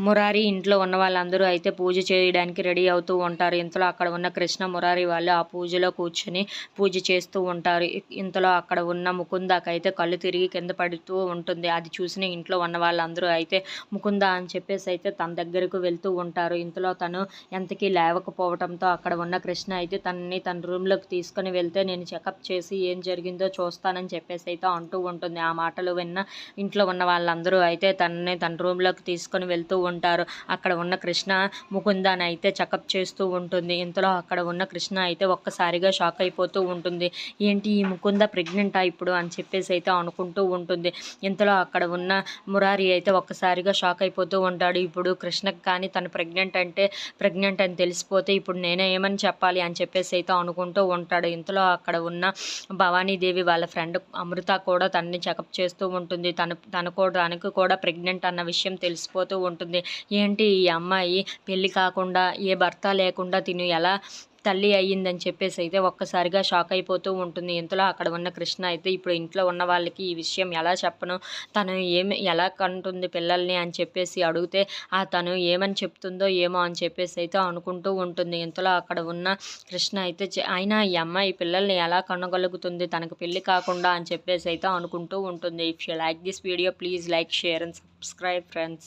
మురారి ఇంట్లో ఉన్న వాళ్ళందరూ అయితే పూజ చేయడానికి రెడీ అవుతూ ఉంటారు. ఇంతలో అక్కడ ఉన్న కృష్ణ, మురారి వాళ్ళు ఆ పూజలో కూర్చొని పూజ చేస్తూ ఉంటారు. ఇంతలో అక్కడ ఉన్న ముకుందకైతే కళ్ళు తిరిగి కింద పడుతూ ఉంటుంది. అది చూసిన ఇంట్లో ఉన్న వాళ్ళందరూ అయితే ముకుంద అని చెప్పేసి అయితే తన దగ్గరకు వెళ్తూ ఉంటారు. ఇంతలో తను ఎంతకీ లేవకపోవడంతో అక్కడ ఉన్న కృష్ణ అయితే తనని తన రూమ్లోకి తీసుకొని వెళ్తే నేను చెకప్ చేసి ఏం జరిగిందో చూస్తానని చెప్పేసి అయితే అంటూ ఉంటుంది. ఆ మాటలు విన్న ఇంట్లో ఉన్న వాళ్ళందరూ అయితే తనని తన రూమ్లోకి తీసుకొని వెళ్తూ ఉంటారు. అక్కడ ఉన్న కృష్ణ ముకుందాన్ని అయితే చెకప్ చేస్తూ ఉంటుంది. ఇంతలో అక్కడ ఉన్న కృష్ణ అయితే ఒక్కసారిగా షాక్ అయిపోతూ ఉంటుంది. ఏంటి ఈ ముకుంద ప్రెగ్నెంటా ఇప్పుడు అని చెప్పేసి అయితే అనుకుంటూ ఉంటుంది. ఇంతలో అక్కడ ఉన్న మురారి అయితే ఒక్కసారిగా షాక్ అయిపోతూ ఉంటాడు. ఇప్పుడు కృష్ణకి కానీ తను ప్రెగ్నెంట్ అని తెలిసిపోతే ఇప్పుడు నేనే ఏమని చెప్పాలి అని చెప్పేసి అయితే అనుకుంటూ ఉంటాడు. ఇంతలో అక్కడ ఉన్న భవానీదేవి వాళ్ళ ఫ్రెండ్ అమృత కూడా తనని చెకప్ చేస్తూ ఉంటుంది. తనకు కూడా ప్రెగ్నెంట్ అన్న విషయం తెలిసిపోతూ ఉంటుంది. ఏంటి ఈ అమ్మాయి పెళ్లి కాకుండా ఏ భర్త లేకుండా తిను ఎలా తల్లి అయ్యిందని చెప్పేసి అయితే ఒక్కసారిగా షాక్ అయిపోతూ ఉంటుంది. ఇంతలో అక్కడ ఉన్న కృష్ణ అయితే ఇప్పుడు ఇంట్లో ఉన్న వాళ్ళకి ఈ విషయం ఎలా చెప్పను, తను ఎలా కంటుంది పిల్లల్ని అని చెప్పేసి అడిగితే తను ఏమని చెప్తుందో ఏమో అని చెప్పేసి అయితే అనుకుంటూ ఉంటుంది. ఇంతలో అక్కడ ఉన్న కృష్ణ అయితే అయినా ఈ అమ్మాయి పిల్లల్ని ఎలా కనగలుగుతుంది తనకు పెళ్లి కాకుండా అని చెప్పేసి అయితే అనుకుంటూ ఉంటుంది. If you like this video please like, share and subscribe friends.